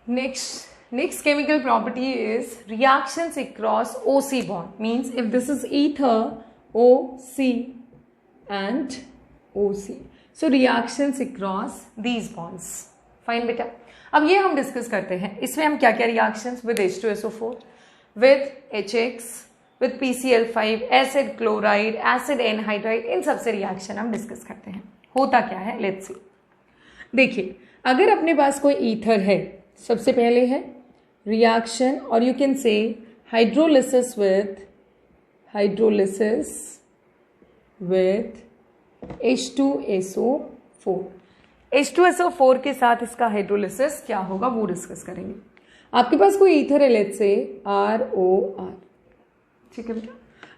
Next chemical property is reactions across OC bond. Means if this is ether, OC and OC. So reactions across these bonds. Fine बेटा. अब ये हम discuss करते हैं. इसमें हम क्या क्या reactions with H2SO4, with HX, with PCl5, acid chloride, acid anhydride, इन सबसे रिएक्शन हम डिस्कस करते हैं. होता क्या है, लेट्स सी. देखिए, अगर अपने पास कोई ईथर है, सबसे पहले है रिएक्शन, और you can say hydrolysis with H2SO4. H2SO4 के साथ इसका हाइड्रोलिसिस क्या होगा वो डिस्कस करेंगे. आपके पास कोई ईथर है, लेट्स से ROR. ठीक है बेटा.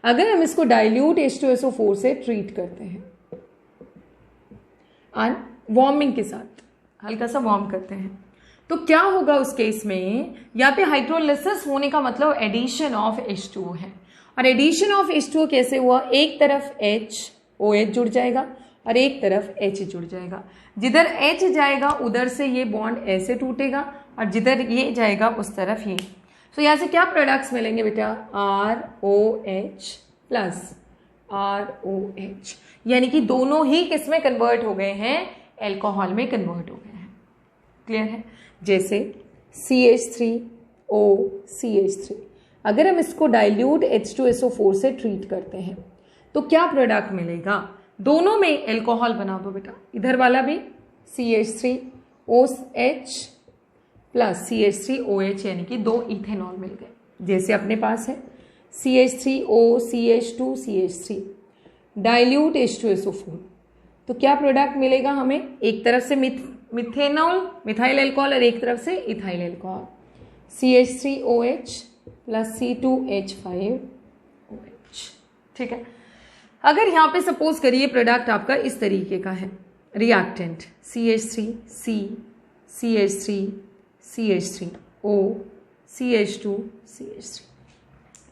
अगर हम इसको डाइल्यूट H2SO4 से ट्रीट करते हैं और वार्मिंग के साथ हल्का सा वार्म करते हैं, तो क्या होगा उस केस में. यहाँ पे हाइड्रोलिसिस होने का मतलब एडिशन ऑफ H2O है. और एडिशन ऑफ H2O कैसे हुआ, एक तरफ OH जुड़ जाएगा और एक तरफ H जुड़ जाएगा. जिधर H जाएगा उधर से ये बॉन्ड ऐसे टूटेगा और जिधर ये जाएगा उस तरफ ये. तो यहाँ से क्या प्रोडक्ट्स मिलेंगे बेटा, ROH प्लस ROH, यानी कि दोनों ही किस में कन्वर्ट हो गए हैं, एल्कोहल में कन्वर्ट हो गए हैं. क्लियर है. जैसे CH3O CH3, अगर हम इसको डाइल्यूट H2SO4 से ट्रीट करते हैं तो क्या प्रोडक्ट मिलेगा, दोनों में एल्कोहल बना दो बेटा. इधर वाला भी CH3OH प्लस CH3OH, यानी कि 2 इथेनॉल मिल गए. जैसे अपने पास है CH3O CH2 CH3 dilute H2SO4, तो क्या प्रोडक्ट मिलेगा हमें, एक तरफ से मिथेनॉल मिथाइल एल्कोहल और एक तरफ से ethyl alcohol, CH3OH plus C2H5OH. ठीक है. अगर यहाँ पे सपोज करिए प्रोडक्ट आपका इस तरीके का है, reactant CH3C CH3 CH3O CH2 CH3,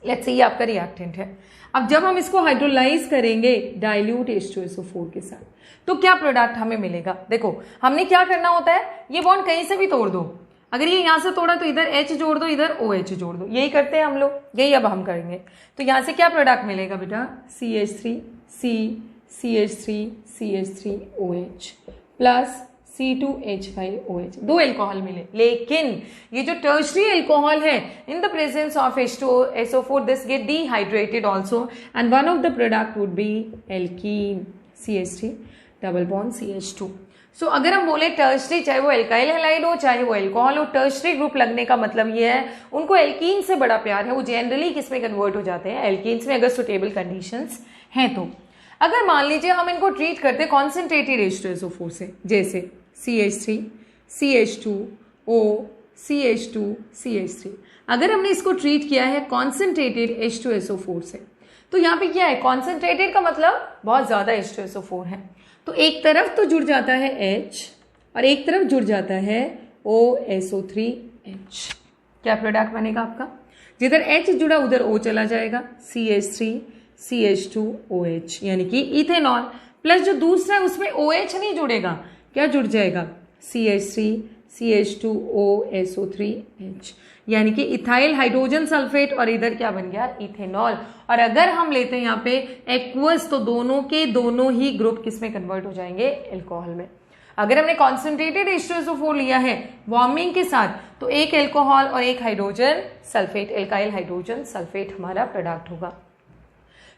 let's say ये आपका रिएक्टेंट है. अब जब हम इसको हाइड्रोलाइज करेंगे डाइल्यूट H2SO4 के साथ, तो क्या प्रोडक्ट हमें मिलेगा. देखो, हमने क्या करना होता है, ये बॉन्ड कहीं से भी तोड़ दो. अगर ये यहां से तोड़ा तो इधर H जोड़ दो, इधर OH जोड़ दो. यही करते हैं हम लोग, यही अब हम करेंगे. तो यहां से क्या प्रोडक्ट मिलेगा बेटा, CH3C CH3 CH3OH plus C2H5OH. 2 alcohol मिले. लेकिन ये जो टर्शरी एल्कोहल है, in the presence of H2SO4 this get dehydrated also, and one of the product would be alkene CH3 double bond CH2. So अगर हम बोले टर्शरी, चाहे वो एल्काइल हैलाइड हो चाहे वो एल्कोहल हो, टर्शरी ग्रुप लगने का मतलब ये है उनको एल्कीन से बड़ा प्यार है. वो जनरली किस में कन्वर्ट हो जाते हैं, एल्कीन्स में, अगर सुटेबल कंडीशंस हैं तो. अगर मान लीजिए हम इनको ट्रीट करते कॉन्सेंट्रेटेड H2SO4 से, जैसे CH3 CH2O CH2 CH3, अगर हमने इसको ट्रीट किया है कॉन्सेंट्रेटेड H2SO4 से, तो यहाँ पे क्या है, कॉन्सेंट्रेटेड का मतलब बहुत ज्यादा H2SO4 है. तो एक तरफ तो जुड़ जाता है H और एक तरफ जुड़ जाता है OSO3H. क्या प्रोडक्ट बनेगा आपका, जिधर H जुड़ा उधर O चला जाएगा, CH3 CH2OH, यानी कि इथेनॉल. प्लस जो दूसरा है उसमें OH नहीं जुड़ेगा, क्या जुड़ जाएगा, CH3 CH2OSO3H, यानी कि इथाइल हाइड्रोजन सल्फेट, और इधर क्या बन गया, इथेनॉल. और अगर हम लेते हैं यहाँ पे एक्वस, तो दोनों के दोनों ही ग्रुप किस में कन्वर्ट हो जाएंगे, एल्कोहल में. अगर हमने कॉन्सेंट्रेटेड H2SO4 लिया है वार्मिंग के साथ, तो एक एल्कोहल और एक hydrogen sulphate, alkyl hydrogen sulphate हमारा प्रोडक्ट होगा.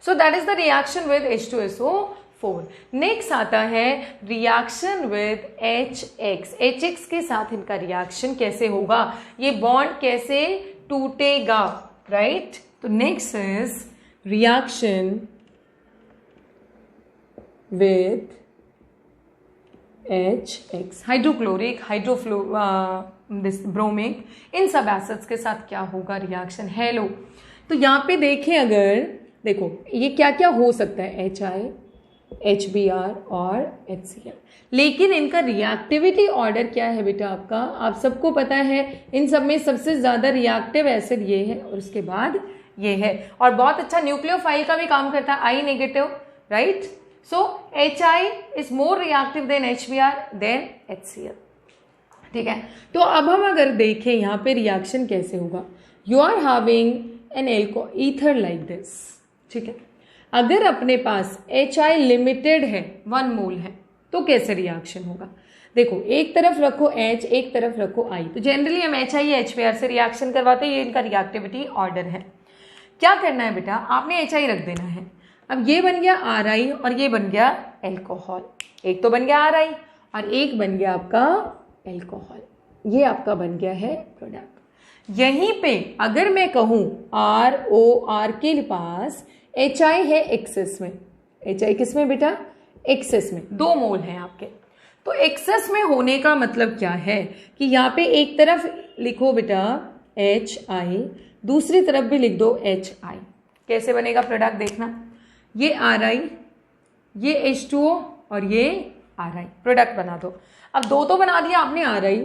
So that is the reaction with H2SO4. Next आता है रिएक्शन विद HX. HX के साथ इनका रिएक्शन कैसे होगा, ये बॉन्ड कैसे टूटेगा, राइट. तो next is reaction with HX. Hydrochloric, bromic, इन सब एसिड्स के साथ क्या होगा रिएक्शन. हेलो, तो यहाँ पे देखें, अगर देखो ये क्या क्या हो सकता है, HI HBr और HCl, लेकिन इनका रिएक्टिविटी ऑर्डर क्या है बेटा आपका, आप सबको पता है. इन सब में सबसे ज्यादा रिएक्टिव एसिड ये है और उसके बाद ये है, और बहुत अच्छा न्यूक्लियोफाइल का भी काम करता है, I negative, right. So HI is more reactive than HBr than HCl. ठीक है। तो अब हम अगर देखें यहाँ पे रिएक्शन कैसे होगा, you are having an ether like this, ठीक है। अगर अपने पास HI लिमिटेड है, 1 मोल है, तो कैसे रिएक्शन होगा? देखो, एक तरफ रखो H, एक तरफ रखो I, तो जनरली हम HI या HBr से रिएक्शन करवाते हैं, ये इनका रिएक्टिविटी ऑर्डर है। क्या करना है बेटा, आपने HI रख देना है। अब ये बन गया RI और ये बन गया एल्कोहल, एक तो बन गया RI और एक बन गया आपका एल्कोहल, ये आपका बन गया है प्रोडक्ट। यहीं पे अगर मैं कहूँ ROR के पास HI है एक्सेस में, HI किस में बेटा? एक्सेस में, 2 मोल हैं आपके। तो एक्सेस में होने का मतलब क्या है कि यहाँ पे एक तरफ लिखो बेटा HI, दूसरी तरफ भी लिख दो HI। कैसे बनेगा प्रोडक्ट देखना, ये RI, ये H2O और ये RI, प्रोडक्ट बना दो। अब 2 तो बना दिया आपने RI,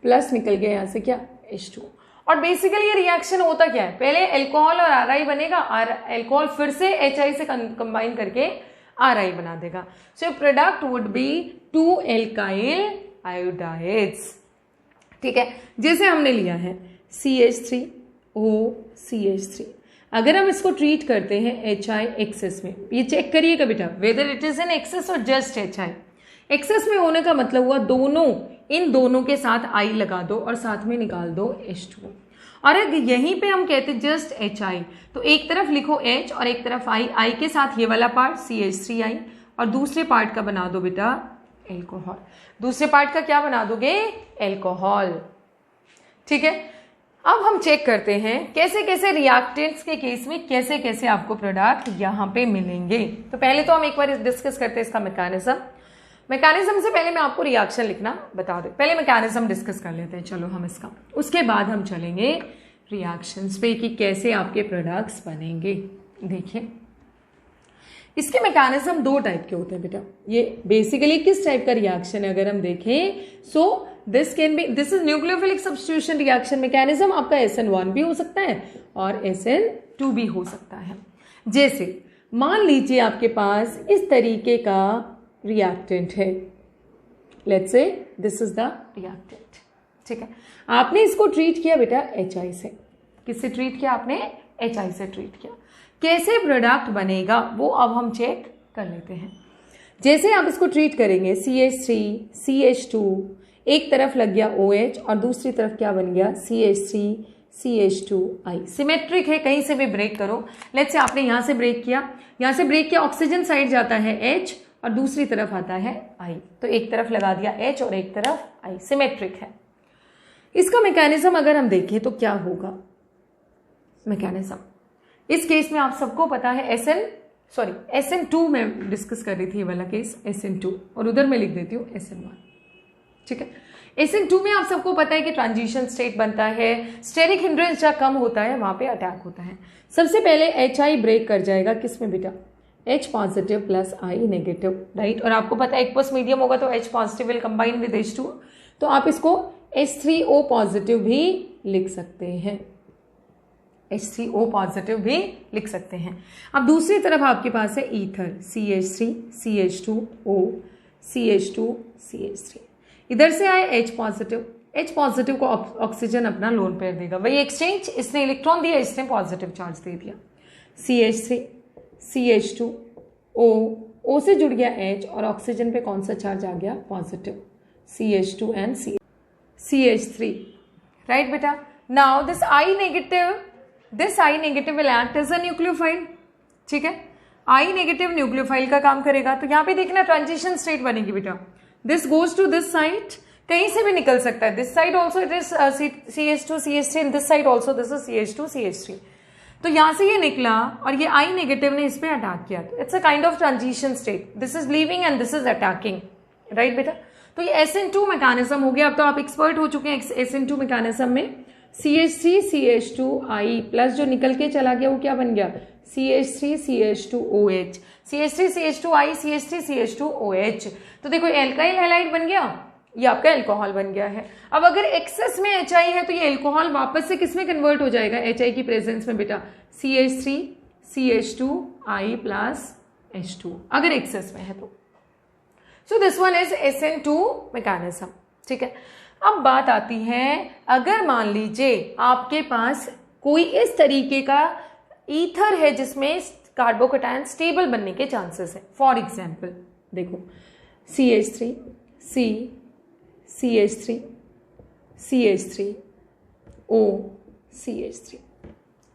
प्लस निकल गया यहाँ से क्या H2O। और बेसिकली ये रिएक्शन होता क्या है, पहले एल्कोहल और RI बनेगा, एल्कोहल फिर से HI से कंबाइन करके RI बना देगा। So product would B 2 alkyl iodides, ठीक है। जैसे हमने लिया है CH3OCH3, अगर हम इसको ट्रीट करते हैं HI एक्सेस में, ये चेक करिएगा बेटा whether it is in excess और जस्ट HI। एक्सेस में होने का मतलब हुआ दोनों, इन दोनों के साथ I लगा दो और साथ में निकाल दो H2O। और अगर यहीं पे हम कहते जस्ट HI, तो एक तरफ लिखो H और एक तरफ I के साथ ये वाला पार्ट CH3I और दूसरे पार्ट का बना दो बेटा एल्कोहल। दूसरे पार्ट का क्या बना दोगे? एल्कोहल, ठीक है। अब हम चेक करते हैं कैसे कैसे रिएक्टेंट्स के केस में कैसे कैसे आपको प्रोडक्ट यहाँ पे मिलेंगे। तो पहले तो हम एक बार डिस्कस करते हैं इसका मैकेनिज्म से पहले मैं आपको रिएक्शन लिखना बता दूं, पहले मैकेनिज्म डिस्कस कर लेते हैं चलो हम इसका, उसके बाद हम चलेंगे रिएक्शंस पे कि कैसे आपके प्रोडक्ट्स बनेंगे। देखिए इसके मैकेनिज्म 2 टाइप के होते हैं बेटा। ये बेसिकली किस टाइप का रिएक्शन है अगर हम देखें, सो this is nucleophilic substitution reaction. Mechanism आपका SN1 भी हो सकता है और SN2 भी हो सकता है। जैसे मान लीजिए आपके पास इस तरीके का रिएक्टेंट है, let's say this is the reactant, ठीक है। आपने इसको ट्रीट किया बेटा HI से। किससे ट्रीट किया आपने? HI से ट्रीट किया। कैसे प्रोडक्ट बनेगा वो अब हम चेक कर लेते हैं। जैसे आप इसको ट्रीट करेंगे CH3 CH2, एक तरफ लग गया OH और दूसरी तरफ क्या बन गया CH3 CH2I। सिमेट्रिक है, कहीं से भी ब्रेक करो। लेट्स से आपने यहां से ब्रेक किया, यहां से ब्रेक किया, ऑक्सीजन साइड जाता है H और दूसरी तरफ आता है I, तो एक तरफ लगा दिया H और एक तरफ I, सिमेट्रिक है। इसका मैकेनिज्म अगर हम देखें तो क्या होगा मैकेनिज्म, इस केस में आप सबको पता है SN2 में डिस्कस कर रही थी ये वाला केस SN2 और उधर मैं लिख देती हूँ SN1, ठीक है। SN2 में आप सबको पता है कि ट्रांजिशन स्टेट बनता है, स्टेरिक हिंड्रेंस जहाँ कम होता है वहां पे अटैक होता है। सबसे पहले HI ब्रेक कर जाएगा किसमें बेटा? H positive plus I negative, right. और आपको पता है एक्वस मीडियम होगा तो H positive will combine with H2, तो आप इसको H3O पॉजिटिव भी लिख सकते हैं, H3O पॉजिटिव भी लिख सकते हैं। अब दूसरी तरफ आपके पास है ether CH3 CH2O CH2 CH3, इधर से आए H पॉजिटिव को ऑक्सीजन अपना लोन पेयर देगा, वही एक्सचेंज, इसने इलेक्ट्रॉन दिया, इसने पॉजिटिव चार्ज दे दिया। CH3 CH2O से जुड़ गया H और ऑक्सीजन पे कौन सा चार्ज आ गया? Positive, CH2 and CH3, right बेटा। Now this I negative will act as a nucleophile, ठीक है। I नेगेटिव न्यूक्लियोफाइल का काम करेगा। तो यहाँ पे देखना ट्रांजिशन स्टेट बनेगी बेटा, this goes to this side, कहीं से भी निकल सकता है, this side also it is CH2 CH3 and this side also this is CH2 CH3। तो यहां से ये निकला और ये I नेगेटिव ने इस पे अटैक किया, it's a kind of transition state, this is leaving and this is attacking, right बेटा। तो ये SN2 मैकेनिज्म हो गया। अब तो आप एक्सपर्ट हो चुके हैं SN2 मैकेनिज्म में। CH3 CH2I प्लस जो निकल के चला गया वो क्या बन गया? CH3 CH2OH, CH3 CH2I CH3 CH2OH। तो देखो एल्काइल हैलाइड बन गया, ये आपका एल्कोहल बन गया है। अब अगर एक्सेस में HI है तो ये एल्कोहल वापस से किसमें कन्वर्ट हो जाएगा HI की प्रेजेंस में बेटा? CH3 CH2I प्लस H2 अगर एक्सेस में है तो। So this one is SN2 mechanism. ठीक है। अब बात आती है, अगर मान लीजिए आपके पास कोई इस तरीके का ईथर है जिसमें कार्बोकैटायन स्टेबल बनने के चांसेस हैं। फॉर एग्जाम्पल देखो CH3 C CH3 CH3 O CH3,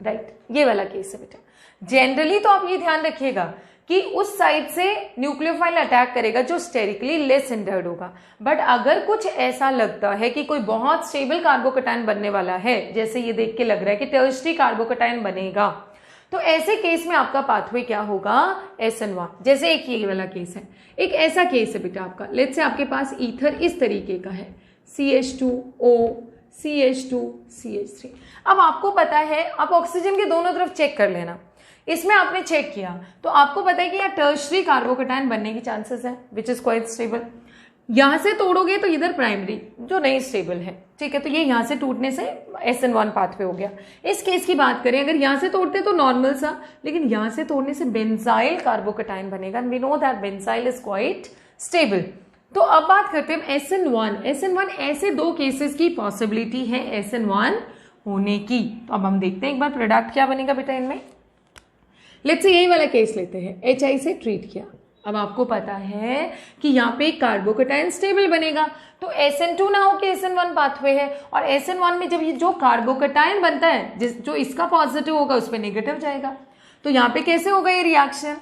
right, ये वाला केस है बेटा। जनरली तो आप ये ध्यान रखिएगा कि उस साइड से न्यूक्लियोफाइल अटैक करेगा जो स्टेरिकली लेस हिंडर्ड होगा। बट अगर कुछ ऐसा लगता है कि कोई बहुत स्टेबल कार्बोकैटायन बनने वाला है, जैसे ये देख के लग रहा है कि टर्शरी कार्बोकैटायन बनेगा, तो ऐसे केस में आपका पाथवे क्या होगा, SN1। जैसे एक ये वाला केस है, एक ऐसा केस है बेटा आपका, लेट्स से आपके पास ईथर इस तरीके का है CH2O CH2 CH3। अब आपको पता है, आप ऑक्सीजन के दोनों तरफ चेक कर लेना। इसमें आपने चेक किया तो आपको पता है कि यहाँ टर्शरी कार्बोकैटायन बनने की चांसेस है विच इज क्वाइट स्टेबल। यहां से तोड़ोगे तो इधर प्राइमरी जो नहीं स्टेबल है, ठीक है, तो ये यहां से टूटने से SN1 पाथवे हो गया। इस केस की बात करें, अगर यहां से तोड़ते तो नॉर्मल सा, लेकिन यहां से तोड़ने से बेंजाइल कार्बोकैटायन बनेगा। We know that benzyl is quite stable. तो अब बात करते हैं SN1 ऐसे दो केसेस की पॉसिबिलिटी है SN1 होने की। तो अब हम देखते हैं एक बार प्रोडक्ट क्या बनेगा बेटा इनमें। लेट्स से यही वाला केस लेते हैं, HI से ट्रीट किया। अब आपको पता है कि यहाँ पे कार्बोकैटायन स्टेबल बनेगा, तो SN2 ना हो कि SN1 पाथवे है, और SN1 में जब ये जो कार्बोकैटायन बनता है जो इसका पॉजिटिव होगा उस पर नेगेटिव जाएगा। तो यहाँ पे कैसे होगा ये रिएक्शन,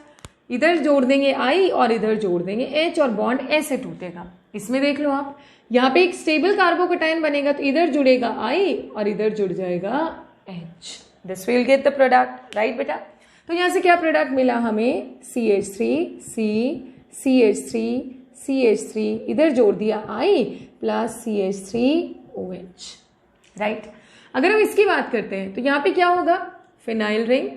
इधर जोड़ देंगे I और इधर जोड़ देंगे H और बॉन्ड ऐसे टूटेगा। इसमें देख लो आप, यहाँ पे एक स्टेबल कार्बोकैटायन बनेगा तो इधर जुड़ेगा I और इधर जुड़ जाएगा H। This will get the product, right बेटा। तो यहाँ से क्या प्रोडक्ट मिला हमें, CH3 इधर जोड़ दिया I प्लस CH3OH, राइट। अगर हम इसकी बात करते हैं तो यहाँ पे क्या होगा, phenyl ring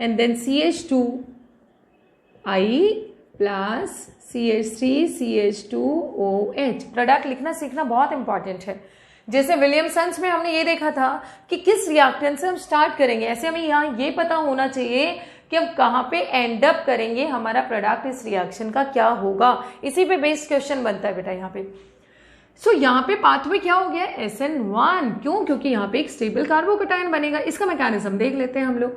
and then CH2I plus CH3CH2OH। Product लिखना सीखना बहुत इंपॉर्टेंट है। जैसे विलियमसन्स में हमने ये देखा था कि किस रिएक्टेंट से हम स्टार्ट करेंगे, ऐसे हमें यहाँ ये पता होना चाहिए कि हम कहाँ पे एंड अप करेंगे, हमारा प्रोडक्ट इस रिएक्शन का क्या होगा। इसी पे बेस्ड क्वेश्चन बनता है बेटा यहाँ पे। सो यहाँ पे पाथवे क्या हो गया, SN1। क्यों, क्योंकि यहाँ पे एक स्टेबल कार्बोकैटायन बनेगा। इसका मैकेनिज्म देख लेते हैं हम लोग।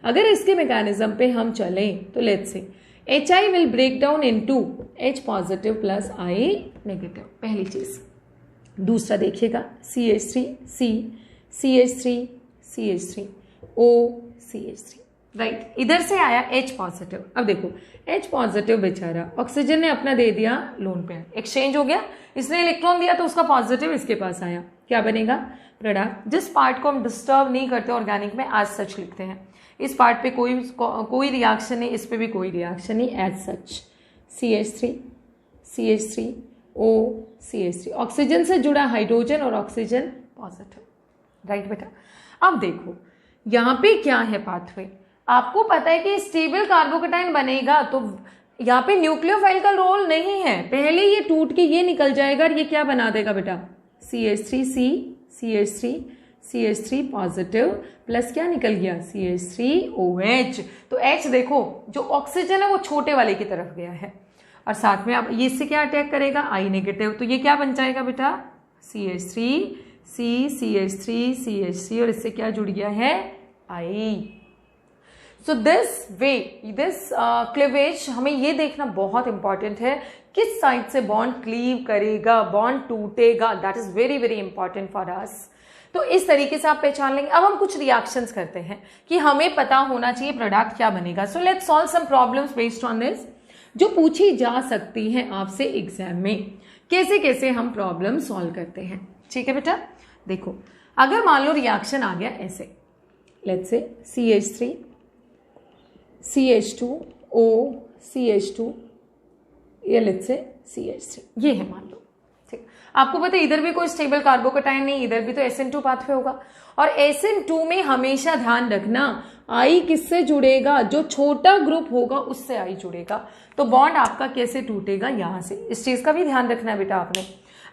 अगर इसके मैकेनिज्म पे हम चलें तो let's say HI will break down into H positive plus I negative, पहली चीज। दूसरा देखिएगा CH3 C CH3 O CH3, right. इधर से आया H पॉजिटिव। अब देखो H पॉजिटिव बेचारा, ऑक्सीजन ने अपना दे दिया लोन पेयर, एक्सचेंज हो गया, इसने इलेक्ट्रॉन दिया तो उसका पॉजिटिव इसके पास आया। क्या बनेगा प्रोडक्ट। जिस पार्ट को हम डिस्टर्ब नहीं करते ऑर्गेनिक में एज सच लिखते हैं, इस पार्ट पे कोई रिएक्शन नहीं, इस पे भी कोई रिएक्शन नहीं, as such CH3 O CH3, oxygen से जुड़ा हाइड्रोजन और ऑक्सीजन पॉजिटिव, राइट बेटा। अब देखो यहाँ पे क्या है पाथवे, आपको पता है कि स्टेबल कार्बोकैटायन बनेगा तो यहाँ पे न्यूक्लियोफाइल का रोल नहीं है, पहले ये टूट के ये निकल जाएगा और ये क्या बना देगा बेटा, CH3 पॉजिटिव प्लस क्या निकल गया, CH3OH। तो H देखो जो ऑक्सीजन है वो छोटे वाले की तरफ गया है, और साथ में अब ये इससे क्या अटैक करेगा, I नेगेटिव, तो ये क्या बन जाएगा बेटा, CH3 और इससे क्या जुड़ गया है, I। So this way, this cleavage, हमें ये देखना बहुत इंपॉर्टेंट है किस साइड से बॉन्ड क्लीव करेगा, बॉन्ड टूटेगा, that is very very important for us. तो इस तरीके से आप पहचान लेंगे। अब हम कुछ रिएक्शंस करते हैं कि हमें पता होना चाहिए प्रोडक्ट क्या बनेगा। So let's solve some problems based on this, जो पूछी जा सकती हैं आपसे एग्जाम में। कैसे कैसे हम प्रॉब्लम सॉल्व करते हैं, ठीक है बेटा। देखो अगर मान लो रिएक्शन आ गया ऐसे, let's say CH3 CH2O CH2, ये लेट्स से CH3, ये है मान लो, ठीक। आपको पता है इधर भी कोई स्टेबल कार्बोकैटायन नहीं, इधर भी तो SN2 पाथवे होगा, और SN2 में हमेशा ध्यान रखना I किससे जुड़ेगा, जो छोटा ग्रुप होगा उससे I जुड़ेगा। तो बॉन्ड आपका कैसे टूटेगा, यहां से, इस चीज का भी ध्यान रखना है बेटा आपने।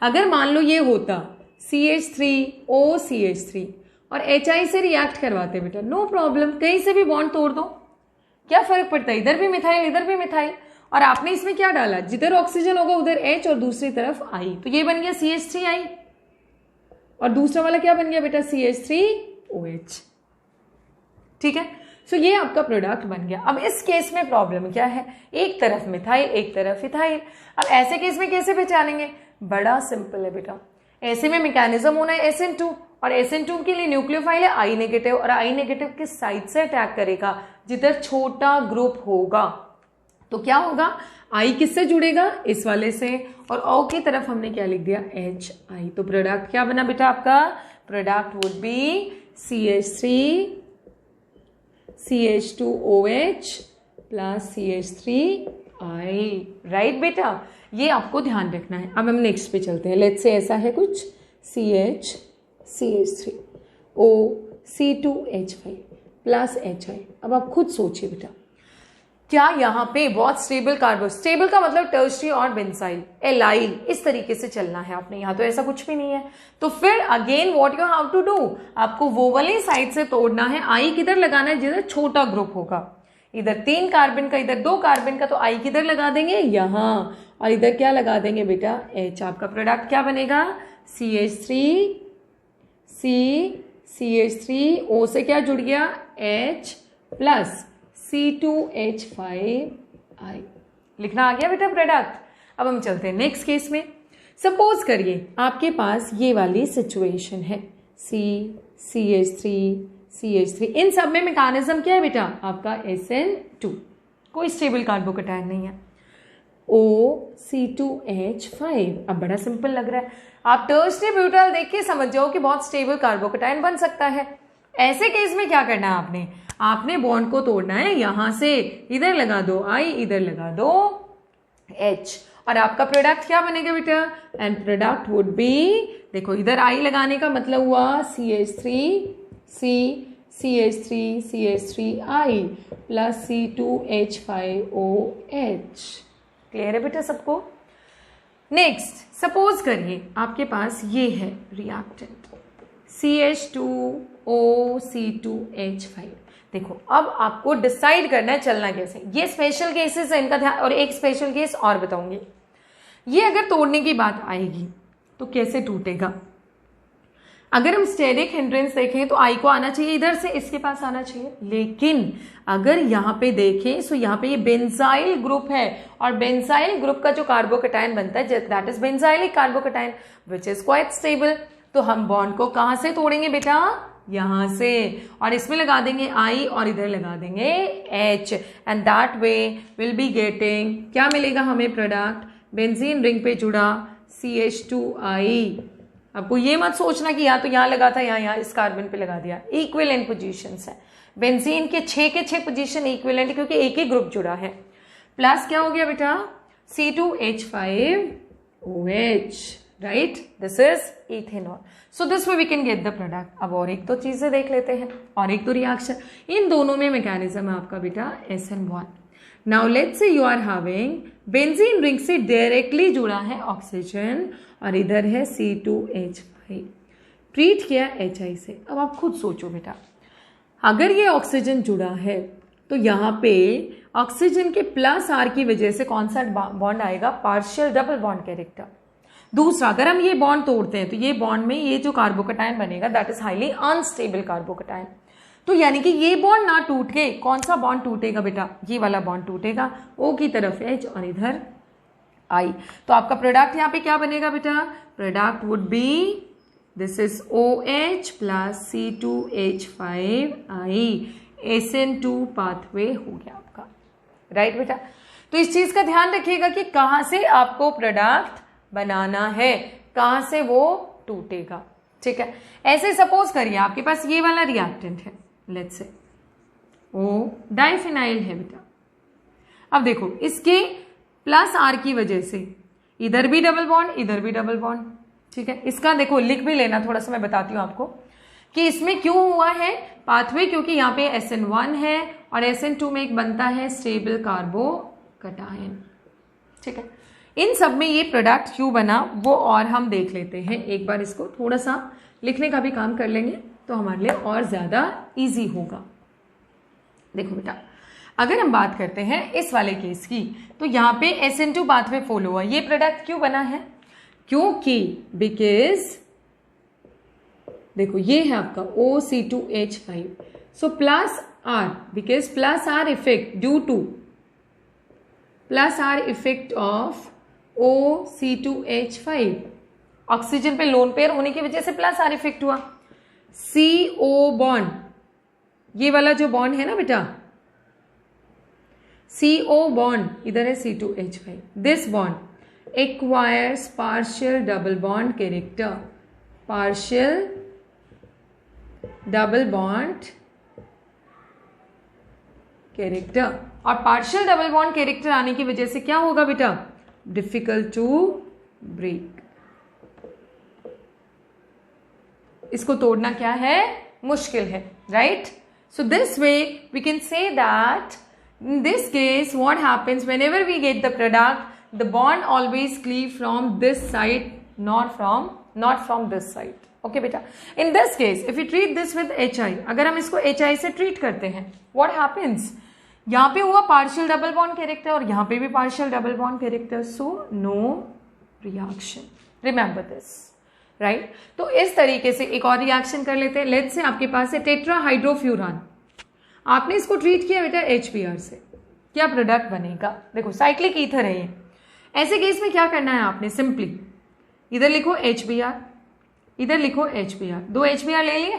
अगर मान लो ये होता CH3O CH3 और HI से रिएक्ट करवाते बेटा, नो प्रॉब्लम, कहीं से भी बॉन्ड तोड़ दो, क्या फर्क पड़ता है, इधर भी मिथाइल इधर भी मिथाइल, और आपने इसमें क्या डाला, जिधर ऑक्सीजन होगा उधर H और दूसरी तरफ I, तो ये बन गया CH3I और दूसरा वाला क्या बन गया बेटा CH3OH। ठीक है, सो ये आपका प्रोडक्ट बन गया। अब इस केस में प्रॉब्लम क्या है, एक तरफ मिथाइल एक तरफ इथाइल। अब ऐसे केस में कैसे पहचानेंगे, बड़ा सिंपल है बेटा, ऐसे में मैकेनिज्म होना है SN2 और SN2 के लिए न्यूक्लियोफाइल है I नेगेटिव और I नेगेटिव किस साइड से अटैक करेगा, जिधर छोटा ग्रुप होगा। तो क्या होगा, I किससे जुड़ेगा, इस वाले से, और O की तरफ हमने क्या लिख दिया HI। तो प्रोडक्ट क्या बना बेटा आपका, product would B CH3 CH2OH plus CH3I। Right बेटा, ये आपको ध्यान रखना है। अब हम नेक्स्ट पे चलते हैं। लेट्स से ऐसा है कुछ CH CH3O C2H5 plus HI। अब आप खुद सोचिए बेटा, क्या यहाँ पे बहुत स्टेबल कार्बो, स्टेबल का मतलब टर्शरी और बेंजाइल एलाइल, इस तरीके से चलना है आपने, यहाँ तो ऐसा कुछ भी नहीं है। तो फिर again what you have to do, आपको वो वाली साइड से तोड़ना है। I किधर लगाना है, जिधर छोटा ग्रुप होगा, इधर 3 कार्बन का इधर 2 कार्बन का, तो I किधर लगा देंगे यहाँ, और इधर क्या लगा देंगे बेटा H। आपका प्रोडक्ट क्या बनेगा CH3O से क्या जुड़ गया H प्लस C2H5I। लिखना आ गया बेटा प्रोडक्ट। अब हम चलते हैं नेक्स्ट केस में। सपोज करिए आपके पास ये वाली सिचुएशन है CH3 इन सब में मैकेनिज्म क्या है बेटा आपका SN2, कोई स्टेबल कार्बोकैटायन नहीं है, OC2H5। अब बड़ा सिंपल लग रहा है, आप टर्शरी ब्यूटाइल देख के समझ जाओ कि बहुत स्टेबल कार्बोकैटायन बन सकता है। ऐसे केस में क्या करना है, आपने बॉन्ड को तोड़ना है, यहां से इधर लगा दो I, इधर लगा दो H, और आपका प्रोडक्ट क्या बनेगा बेटा, एंड प्रोडक्ट वुड बी, देखो इधर I लगाने का मतलब हुआ CH3I प्लस C2H5OH। क्लियर है बेटा सबको। नेक्स्ट सपोज करिए आपके पास ये है रिएक्टेंट CH2OC2H5। देखो अब आपको डिसाइड करना है चलना कैसे, ये स्पेशल केसेस है इनका ध्यान, और एक स्पेशल केस और बताऊंगी। ये अगर तोड़ने की बात आएगी तो कैसे टूटेगा, अगर हम स्टेरिक हिंड्रेंस देखें तो I को आना चाहिए इधर से, इसके पास आना चाहिए, लेकिन अगर यहाँ पे देखें तो यहाँ पे ये बेंजाइल ग्रुप है, और बेंजाइल ग्रुप का जो कार्बोकैटायन बनता है that is benzylic carbocation which is quite stable. तो हम बॉन्ड को कहाँ से तोड़ेंगे बेटा, यहां से, और इसमें लगा देंगे I और इधर लगा देंगे H, and that way will be getting, क्या मिलेगा हमें प्रोडक्ट, बेंजीन रिंग पे जुड़ा CH2I। आपको ये मत सोचना कि या तो यहां लगा था या यहाँ इस कार्बन पे लगा दिया, इक्विवेलेंट पोजीशंस है, बेंजीन के 6 पोजीशन इक्विवेलेंट, क्योंकि एक ही ग्रुप जुड़ा है। प्लस क्या हो गया बेटा C2H5OH, right, this is ethanol. So this way we can get the product. अब और एक दो चीजें देख लेते हैं, और एक दो रिएक्शन, इन दोनों में मैकेनिज्म है आपका बेटा SN1। Now let's say you are having benzene ring से डायरेक्टली जुड़ा है ऑक्सीजन, और इधर है C2H5, ट्रीट किया HI से। अब आप खुद सोचो बेटा, अगर ये ऑक्सीजन जुड़ा है तो यहाँ पे ऑक्सीजन के प्लस R की वजह से कौन सा बॉन्ड आएगा, पार्शियल डबल बॉन्ड कैरेक्टर। दूसरा, अगर हम ये बॉन्ड तोड़ते हैं तो ये बॉन्ड में ये जो कार्बोकैटायन बनेगा that is highly unstable carbocation. तो यानी कि ये बॉन्ड ना टूट के कौन सा बॉन्ड टूटेगा बेटा, ये वाला बॉन्ड टूटेगा, O की तरफ H और इधर I। तो आपका प्रोडक्ट यहाँ पे क्या बनेगा बेटा, product would B this is OH plus C2H5I, SN2 pathway हो गया आपका, राइट बेटा। तो इस चीज का ध्यान रखिएगा कि कहां से आपको प्रोडक्ट बनाना है, कहां से वो टूटेगा, ठीक है। ऐसे सपोज करिए आपके पास ये वाला रिएक्टेंट है, लेट्स से O डाइफिनाइल है बेटा। अब देखो इसके प्लस R की वजह से इधर भी डबल बॉन्ड, इधर भी डबल बॉन्ड, ठीक है। इसका देखो लिख भी लेना, थोड़ा सा मैं बताती हूं आपको कि इसमें क्यों हुआ है पाथवे, क्योंकि यहाँ पे SN1 है और SN2 में एक बनता है स्टेबल कार्बोकैटायन, ठीक है। इन सब में ये प्रोडक्ट क्यों बना वो और हम देख लेते हैं, एक बार इसको थोड़ा सा लिखने का भी काम कर लेंगे तो हमारे लिए और ज्यादा इजी होगा। देखो बेटा, अगर हम बात करते हैं इस वाले केस की, तो यहाँ पे SN2 पाथवे फॉलो हुआ। ये प्रोडक्ट क्यों बना है? क्योंकि बिकॉज देखो ये है आपका OC2H5, so plus R, because plus R effect due to plus R effect of OC2H5, oxygen पे लोन पेयर होने की वजह से प्लस R इफेक्ट हुआ। CO बॉन्ड, ये वाला जो बॉन्ड है ना बेटा, CO बॉन्ड इधर है C2H5, this bond acquires partial double bond character, partial double bond character. और पार्शियल डबल बॉन्ड कैरेक्टर आने की वजह से क्या होगा बेटा? Difficult to break. इसको तोड़ना क्या है? मुश्किल है, right? So this way we can say that in this case what happens whenever we get the product, the bond always cleave from this side, not from this side. Okay beta, in this case if we treat this with HI, अगर हम इसको HI से treat करते हैं, what happens? यहाँ पे हुआ partial double bond character और यहाँ पे भी partial double bond character, so no reaction. Remember this, right? तो इस तरीके से एक और रिएक्शन कर लेते हैं। लेट्स से आपके पास है टेट्राहाइड्रोफ्यूरान, आपने इसको ट्रीट किया बेटा HBr से, क्या प्रोडक्ट बनेगा? देखो साइक्लिक ईथर है ये। ऐसे केस में क्या करना है आपने? सिंपली इधर लिखो HBr, इधर लिखो HBr, दो HBr ले लिए।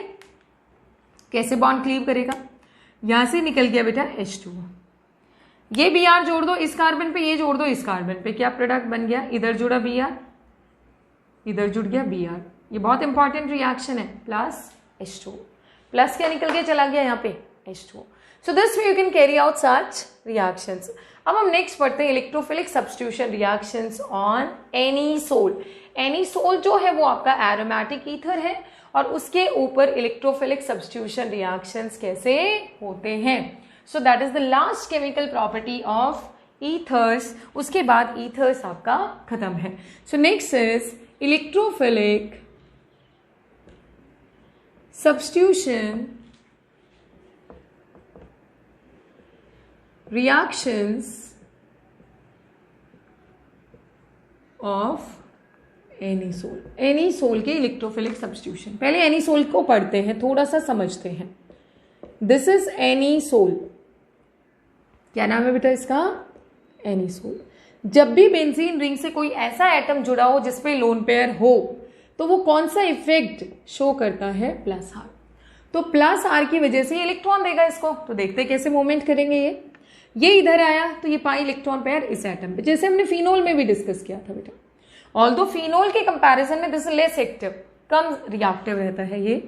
कैसे बॉन्ड क्लीव करेगा? यहां से निकल गया बेटा H2, ये Br जोड़ दो इस कार्बन पे, ये जोड़ दो इस कार्बन पे, क्या प्रोडक्ट बन गया? इधर जुड़ा Br, इधर जुड़ गया Br। ये बहुत इंपॉर्टेंट रिएक्शन है। प्लस H2, प्लस क्या निकल गया? चला गया यहाँ पे H2. So this way you can carry out such reactions. अब हम नेक्स्ट पढ़ते हैं electrophilic substitution reactions on anisole. Anisole जो है वो आपका एरोमेटिक ईथर है और उसके ऊपर इलेक्ट्रोफिलिक सब्स्टिट्यूशन रिएक्शंस कैसे होते हैं। So that is the last chemical property of ethers. उसके बाद ईथर्स आपका खत्म है। So next is electrophilic substitution reactions of anisole. Anisole के इलेक्ट्रोफिलिक सब्स्टिट्यूशन, पहले एनीसोल को पढ़ते हैं, थोड़ा सा समझते हैं। दिस इज एनीसोल, क्या नाम है बेटा इसका? एनीसोल। जब भी बेंजीन रिंग से कोई ऐसा एटम जुड़ा हो जिसपे लोन पेयर हो, तो वो कौन सा इफेक्ट शो करता है? Plus R. तो प्लस आर की वजह से इलेक्ट्रॉन देगा इसको। तो देखते कैसे मूवमेंट करेंगे। ये इधर आया तो ये पाई इलेक्ट्रॉन पेयर इस एटम पे, जैसे हमने फिनोल में भी डिस्कस किया था बेटा। ऑल्दो फिनोल के कंपैरिजन में this is less active, come reactive रहता है ये।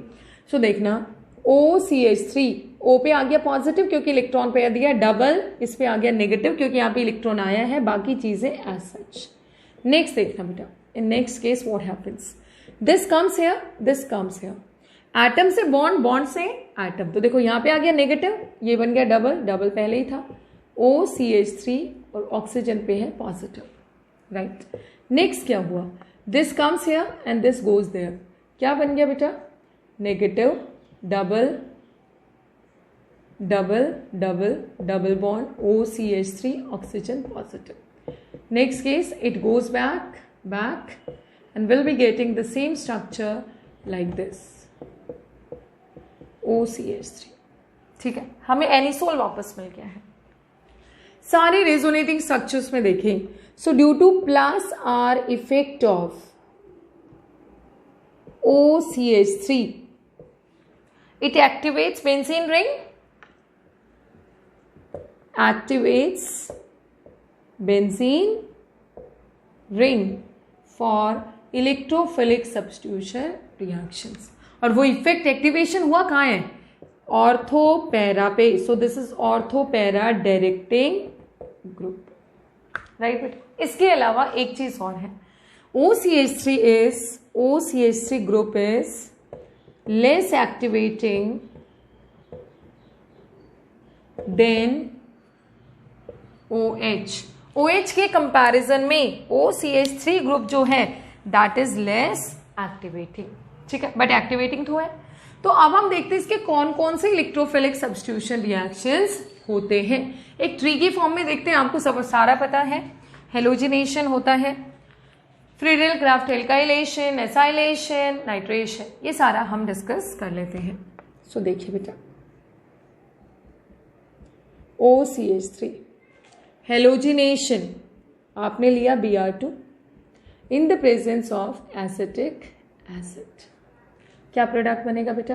सो देखना OCH3, O पे आ गया पॉजिटिव क्योंकि इलेक्ट्रॉन पेयर दिया, डबल इस पे आ गया नेगेटिव क्योंकि यहाँ पे इलेक्ट्रॉन आया है, बाकी चीजें एज सच। नेक्स्ट देखना बेटा, in next case what happens? This comes here, this comes here. Atom से बॉन्ड, बॉन्ड से एटम, तो देखो यहाँ पे आ गया नेगेटिव, ये बन गया डबल, डबल पहले ही था। OCH3 और ऑक्सीजन पे है पॉजिटिव, राइट। नेक्स्ट क्या हुआ? This comes here and this goes there, क्या बन गया बेटा? Negative, double, double, double, double bond, OCH3, oxygen positive. Next case it goes back, back and we'll be getting the same structure like this, OCH3। ठीक है, हमें anisole वापस मिल गया है। सारे रेजोनेटिंग स्ट्रक्चर्स में देखें, so due to plus R effect of OCH3 it activates benzene ring, activates benzene ring for electrophilic substitution reactions. और वो इफेक्ट एक्टिवेशन हुआ कहाँ है? ऑर्थोपैरा पे। So this is ortho para directing group, right बेटा। इसके अलावा एक चीज और है, OCH3 group is less activating than OH। OH के कंपैरिजन में OCH3 ग्रुप जो है दैट इज लेस एक्टिवेटिंग, ठीक है, बट एक्टिवेटिंग तो है। तो अब हम देखते हैं इसके कौन कौन से इलेक्ट्रोफिलिक सब्स्टिट्यूशन रिएक्शंस होते हैं। एक ट्री की फॉर्म में देखते हैं, आपको सब सारा पता है। हेलोजिनेशन होता है, Friedel Crafts alkylation, acylation, nitration, ये सारा हम डिस्कस कर लेते हैं। सो देखिए बेटा, OCH3 हेलोजिनेशन आपने लिया Br2 in the presence of acetic acid, क्या प्रोडक्ट बनेगा बेटा?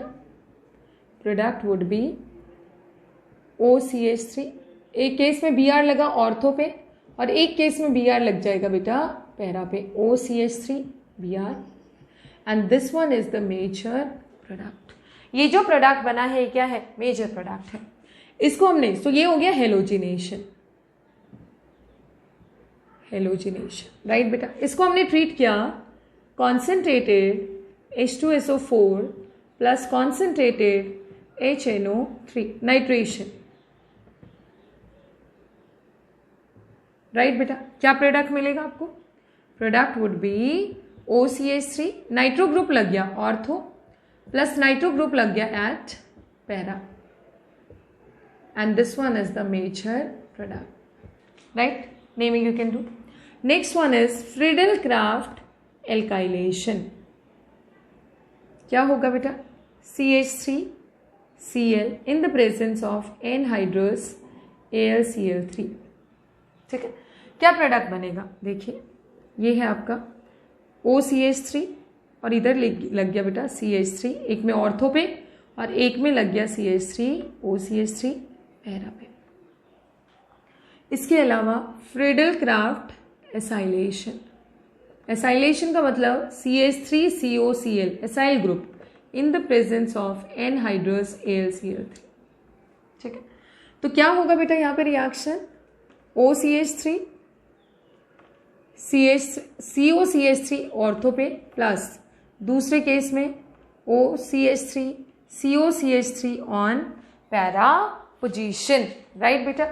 Product would be OCH3। एक केस में Br लगा ऑर्थो पे और एक केस में Br लग जाएगा बेटा पैरा पे, OCH3 Br, and this one is the major product. ये जो प्रोडक्ट बना है ये क्या है? मेजर प्रोडक्ट है। इसको हमने, तो ये हो गया हेलोजिनेशन, हेलोजिनेशन, राइट बेटा। इसको हमने ट्रीट किया concentrated H2SO4 plus concentrated HNO3, nitration, right बेटा। क्या प्रोडक्ट मिलेगा आपको? Product would be OCH3, nitro group लग गया ऑर्थो प्लस नाइट्रो ग्रुप लग गया at para, and this one is the major product, right. Naming you can do. Next one is Friedel Crafts alkylation. क्या होगा बेटा? CH3Cl in the presence of anhydrous AlCl3, ठीक है। क्या product बनेगा? देखिए, ये है आपका OCH3 और इधर लग गया बेटा CH3, एक में ऑर्थो पे और एक में लग गया CH3 OCH3 पैरा पे। इसके अलावा फ्रीडल क्राफ्ट एसाइलेशन, एसाइलेशन का मतलब CH3COCl acyl group in the presence of anhydrous AlCl3, ठीक है। तो क्या होगा बेटा यहाँ पे रिएक्शन? OCH3 COCH3 ऑर्थो पे प्लस दूसरे केस में OCH3 COCH3 on para position, right बेटा।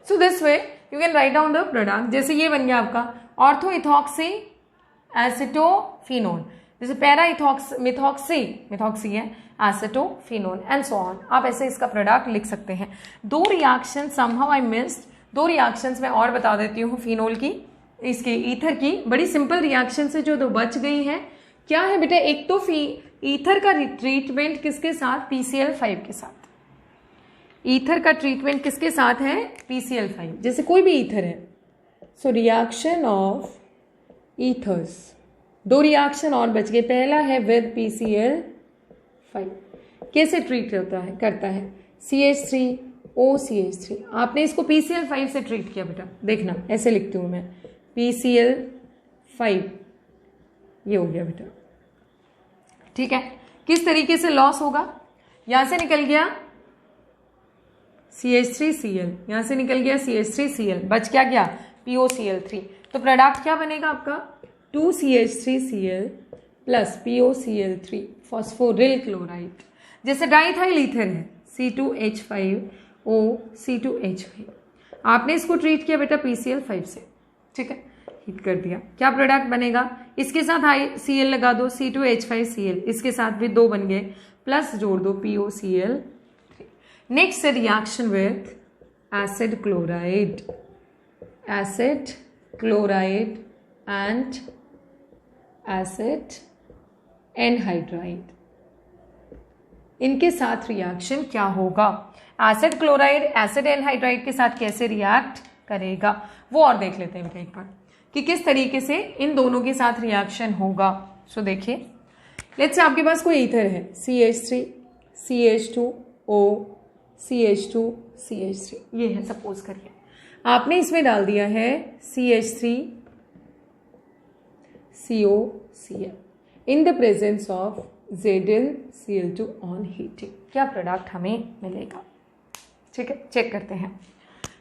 So this way you can write down the product. जैसे ये बन गया आपका ऑर्थो इथॉक्सी एसिटोफिनोन, जैसे पैरा मिथॉक्सी है एसिटोफिनोन एंड सो ऑन। आप ऐसे इसका प्रोडक्ट लिख सकते हैं। दो रिएक्शन समहाउ आई मिस्ड, दो रिएक्शंस मैं और बता देती हूँ फिनोल की, इसके ईथर की, बड़ी सिंपल रिएक्शन से जो दो बच गई है। क्या है बेटा? एक तो ईथर का ट्रीटमेंट किसके साथ? PCl5 के साथ। ईथर का ट्रीटमेंट किसके साथ है? PCl5, जैसे कोई भी ईथर है। सो रिएक्शन ऑफ ईथर्स, दो रिएक्शन और बच गए। पहला है विद PCl5, कैसे ट्रीट करता है? CH3OCH3, आपने इसको PCl5 से ट्रीट किया बेटा, देखना ऐसे लिखती हूं मैं, PCl5, ये हो गया बेटा, ठीक है। किस तरीके से लॉस होगा? यहां से निकल गया CH3Cl, यहां से निकल गया CH3Cl, बच क्या गया? POCl3। तो प्रोडक्ट क्या बनेगा आपका? 2CH3Cl plus POCl3 phosphoryl chloride. जैसे डाइथाइल ईथर है C2H5O C2H5, आपने इसको ट्रीट किया बेटा PCl5 से, ठीक है, हीट कर दिया। क्या प्रोडक्ट बनेगा? इसके साथ Cl लगा दो C2H5Cl, इसके भी 2 बन गए, प्लस जोड़ दो POCl3। Next reaction with acid chloride and acid anhydride, इनके साथ रिएक्शन क्या होगा? एसिड क्लोराइड एसिड एनहाइड्राइड के साथ कैसे रिएक्ट करेगा वो और देख लेते हैं एक बार कि किस तरीके से इन दोनों के साथ रिएक्शन होगा। सो देखिए, लेट्स से आपके पास कोई ईथर है CH3 CH2O CH2 CH3, ये है सपोज करिए। आपने इसमें डाल दिया है CH3 COCl in the presence of ZnCl2 on heating. क्या प्रोडक्ट हमें मिलेगा? ठीक है, चेक करते हैं।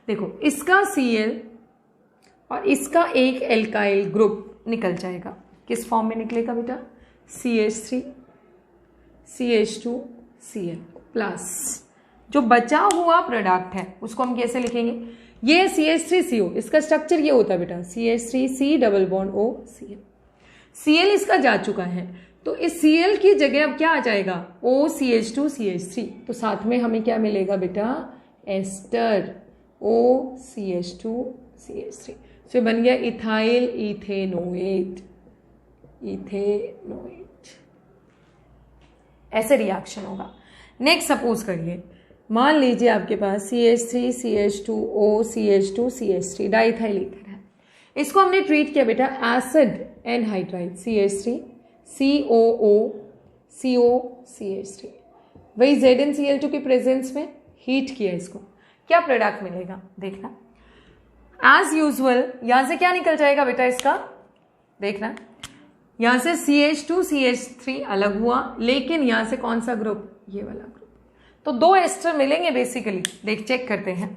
देखो, इसका Cl और इसका एक एल्काइल ग्रुप निकल जाएगा। किस फॉर्म में निकलेगा बेटा? CH3 CH2 Cl प्लस जो बचा हुआ प्रोडक्ट है उसको हम कैसे लिखेंगे? ये CH3CO, इसका स्ट्रक्चर ये होता है बेटा CH3C double bond O Cl। Cl इसका जा चुका है, तो इस Cl की जगह अब क्या आ जाएगा, OCH2CH3, तो साथ में हमें क्या मिलेगा बेटा, एस्टर OCH2CH3। तो बन गया इथाइल इथेनोएट, ऐसे रिएक्शन होगा। नेक्स्ट सपोज करिए, मान लीजिए आपके पास CH3CH2O CH2CH3 डाइथाइल ईथर है। इसको हमने ट्रीट किया बेटा acid anhydride CH3 COO CO CH3, वही ZnCl2 की प्रेजेंस में हीट किया इसको, क्या प्रोडक्ट मिलेगा देखना। एज यूजुअल यहां से क्या निकल जाएगा बेटा इसका, देखना यहां से CH2CH3 अलग हुआ, लेकिन यहां से कौन सा ग्रुप, ये वाला ग्रुप, तो दो एस्टर मिलेंगे बेसिकली। देख चेक करते हैं,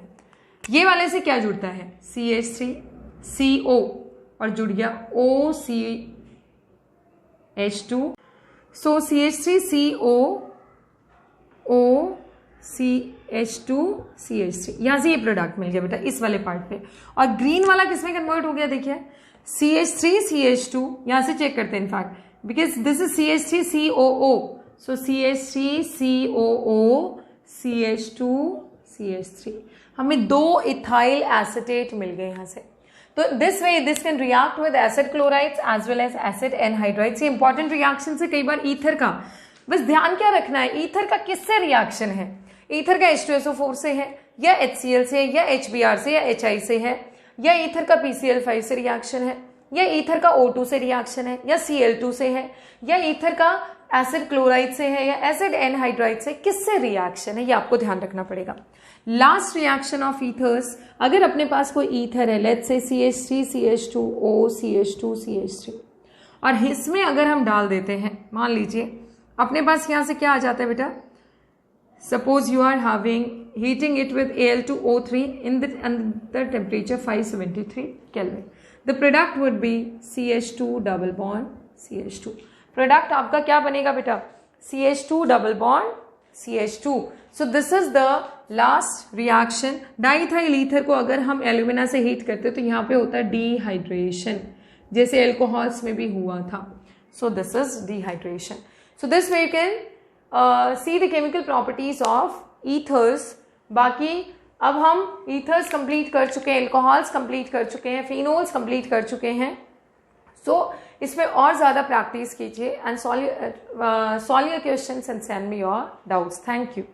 ये वाले से क्या जुड़ता है, CH3CO और जुड़ गया OCH2, सो CH3CO OCH2CH3, यहां से ये प्रोडक्ट मिल गया बेटा इस वाले पार्ट पे। और ग्रीन वाला किसमें कन्वर्ट हो गया, देखिए CH3CH2, यहां से चेक करते हैं in fact, because this is CH3COO, so CH3COO CH2CH3, हमें दो इथाइल एसीटेट मिल गए यहां से। तो this way this can react with acid chlorides as well as acid anhydrides. ये इंपॉर्टेंट रिएक्शन है कई बार ईथर का, बस ध्यान क्या रखना है, ईथर का किससे रिएक्शन है, ईथर का H2SO4 से है, या HCl से, या HBr से, या HI से है, या ईथर का PCl5 से रिएक्शन है, या ईथर का O2 से रिएक्शन है, या Cl2 से है, या ईथर का एसिड क्लोराइड से है, या एसिड एनहाइड्राइड से, किससे रिएक्शन है, ये आपको ध्यान रखना पड़ेगा। लास्ट रिएक्शन ऑफ ईथर्स, अगर अपने पास कोई ईथर है, लेट्स से CH3CH2O CH2CH3, और इसमें अगर हम डाल देते हैं, मान लीजिए अपने पास यहां से क्या आ जाता है बेटा, suppose you are having heating it with Al2O3 in the under temperature 573 Kelvin. The product would be CH2 double bond CH2. Product आपका क्या बनेगा बेटा, CH2 double bond CH2. So this is the last reaction. Diethyl ether को अगर हम alumina से heat करते तो यहाँ पे होता है डिहाइड्रेशन, जैसे एल्कोहल्स में भी हुआ था. So this is dehydration. So this way you can see the chemical properties of ethers. बाकी अब हम ईथर्स कंप्लीट कर चुके हैं, एल्कोहल्स कंप्लीट कर चुके हैं, फिनोल्स कंप्लीट कर चुके हैं. सो इसमें और ज़्यादा प्रैक्टिस कीजिए and solve your questions and send me your doubts. Thank you.